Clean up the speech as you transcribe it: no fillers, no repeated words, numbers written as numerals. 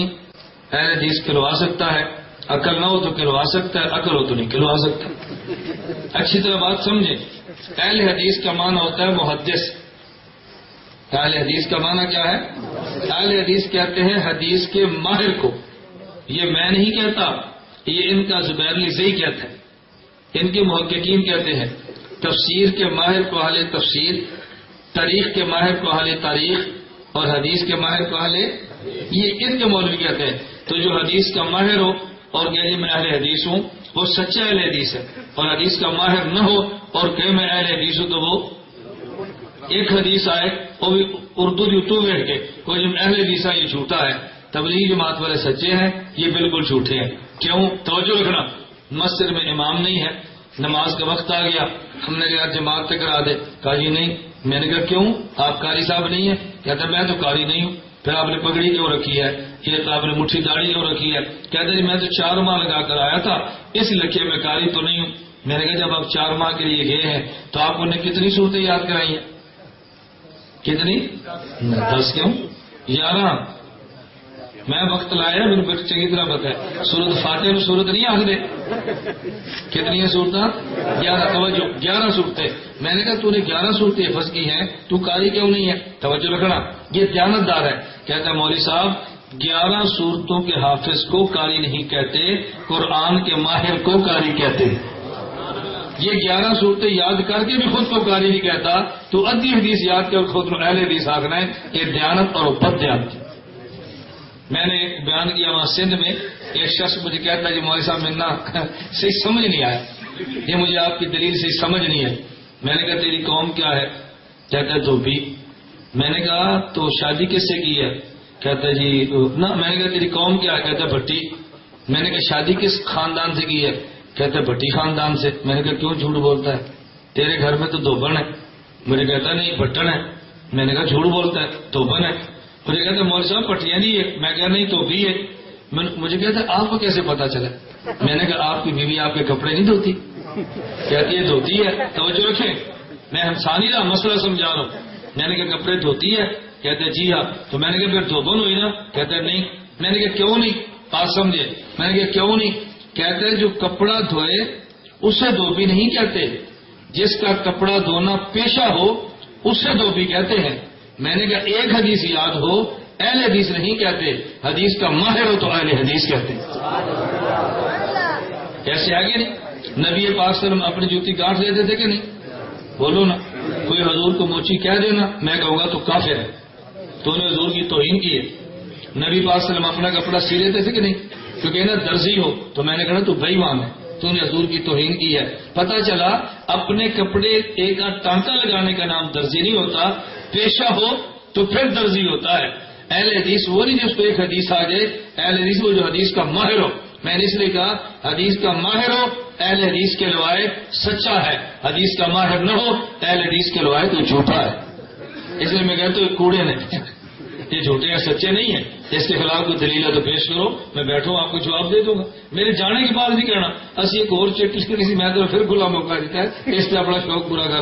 اہل حدیث کھلوا سکتا ہے، عقل نہ ہو تو کھلوا سکتا ہے، عقل ہو تو نہیں کھلوا سکتا۔ اچھی طرح بات سمجھیں، اہل حدیث کا معنی ہوتا ہے محدث۔ اہل حدیث کا معنی کیا ہے؟ اہل حدیث کہتے ہیں حدیث کے ماہر کو۔ یہ میں نہیں کہتا، یہ ان کا زبیر زئی کہتا ہے، ان کے محققین کہتے ہیں تفسیر کے ماہر کو اہل تفسیر، تاریخ کے ماہر کو اہل تاریخ، اور حدیث کے ماہر کو اہل، یہ ان کے مولوی کہتے ہیں۔ تو جو حدیث کا ماہر ہو اور کہے میں اہل حدیث ہوں، وہ سچا اہل حدیث ہے، اور حدیث کا ماہر نہ ہو اور کہے میں اہل حدیث ہوں تو وہ ایک حدیث آئے وہ بھی اردو یوٹیوب بیٹھ کے کوئی جو اہل حدیث ہے یہ جھوٹا ہے، تبلیغی جماعت والے سچے ہیں، یہ بالکل جھوٹے ہیں۔ کیوں؟ توجہ رکھنا، مسجد میں امام نہیں ہے، نماز کا وقت آ گیا، ہم نے کہا جماعت سے کرا دے، کہا جی نہیں۔ میں نے کہا کیوں؟ آپ قاری صاحب نہیں ہیں؟ کہتا میں تو قاری نہیں ہوں۔ پھر آپ نے پگڑی کیوں رکھی ہے؟ یہ تو آپ نے مٹھی داڑھی کیوں رکھی ہے؟ کہتا جی میں تو 4 ماہ لگا کر آیا تھا، اس لکھے میں قاری تو نہیں ہوں۔ میں نے کہا جب آپ 4 ماہ کے لیے گئے ہیں تو آپ نے کتنی صورتیں یاد کرائی ہیں؟ کتنی؟ 10 کیوں؟ 11۔ میں وقت لایا، میرے کو چنگی طرح پتا ہے، سورت فاتحہ میں سورت نہیں آخ دے، کتنی ہیں صورتیں؟ 11۔ توجہ، 11 صورتیں۔ میں نے کہا تو نے 11 صورتیں حفظ کی ہیں، تو قاری کیوں نہیں ہے؟ توجہ رکھنا، یہ دیانتدار ہے۔ کہتا ہے مولوی صاحب 11 صورتوں کے حافظ کو قاری نہیں کہتے، قرآن کے ماہر کو قاری کہتے ہیں۔ یہ 11 صورتیں یاد کر کے بھی خود کو قاری نہیں کہتا، تو ادھی حدیث یاد کر خود اہل حدیث آخنا ہے، یہ دیانت اور بد دیانت۔ میں نے ایک بیان کیا وہاں سندھ میں، ایک شخص مجھے کہتا ہے جی مولوی صاحب میں نا صحیح سمجھ نہیں آیا، یہ مجھے آپ کی دلیل صحیح سمجھ نہیں ہے۔ میں نے کہا تیری قوم کیا ہے؟ کہتا ہے دھوبی۔ میں نے کہا تو شادی کس سے کی ہے؟ کہتا ہے جی نہ۔ میں نے کہا تیری قوم کیا ہے؟ کہتا ہے بھٹی۔ میں نے کہا شادی کس خاندان سے کی ہے؟ کہتا ہے بھٹی خاندان سے۔ میں نے کہا کیوں جھوٹ بولتا ہے؟ تیرے گھر میں تو دھوبن ہے۔ مجھے کہتا نہیں بٹن ہے۔ میں نے کہا جھوٹ بولتا ہے، دھوبن ہے۔ مجھے کہتا ہے مولوی صاحب پٹیاں نہیں ہے۔ میں کہا نہیں تو بھی ہے۔ مجھے کہتا ہے آپ کو کیسے پتا چلا؟ میں نے کہا آپ کی بیوی آپ کے کپڑے نہیں دھوتی؟ کہتی ہے دھوتی ہے۔ توجہ رکھیں، میں انسانی رہا مسئلہ سمجھا رہا ہوں۔ میں نے کہا کپڑے دھوتی ہے؟ کہتے ہیں جی ہاں۔ تو میں نے کہا پھر دھوبن ہوئی نا؟ کہتے ہیں نہیں۔ میں نے کہا کیوں نہیں؟ بات سمجھے۔ میں نے کہا کیوں نہیں؟ کہتے ہیں جو کپڑا دھوئے اسے دھوبی نہیں کہتے، جس کا کپڑا دھونا پیشہ ہو اسے دھوبی کہتے ہیں۔ میں نے کہا ایک حدیث یاد ہو، اہل حدیث نہیں کہتے، حدیث کا ماہر ہو تو اہل حدیث کہتے ہیں۔ کیسے آگے نہیں؟ نبی پاک صلی اللہ علیہ وسلم اپنی جوتی گانٹھ لیتے تھے کہ نہیں؟ بولو نا، کوئی حضور کو موچی کہہ دینا، میں کہوں گا تو کافر ہے، تو نے حضور کی توہین کی ہے۔ نبی پاک صلی اللہ علیہ وسلم اپنا کپڑا سی لیتے تھے کہ نہیں؟ کیونکہ نا درزی ہو تو میں نے کہا تو بے ایمان ہے، تو نے حضور کی توہین کی ہے۔ پتہ چلا اپنے کپڑے ایک ٹانکا لگانے کا نام درزی نہیں ہوتا، پیشہ ہو تو پھر درزی ہوتا ہے۔ اہل حدیث وہ نہیں جس کو ایک حدیث آ جائے، اہل حدیث وہ جو حدیث کا ماہر ہو۔ میں نے اس لیے کہا حدیث کا ماہر ہو اہل حدیث کے لوائے سچا ہے، حدیث کا ماہر نہ ہو اہل حدیث کے لوائے تو جھوٹا ہے۔ اس لیے میں کہتا ہوں کوڑے نے یہ جھوٹے ہیں، سچے نہیں ہیں، اس کے خلاف کوئی دلیل ہے تو پیش کرو، میں بیٹھوں آپ کو جواب دے دوں گا۔ میرے جانے کی بات نہیں کرنا، اسی ایک اور چیٹ کسی میں تو پھر کھلا موقع دیتا ہے اس سے اپنا شوق پورا کر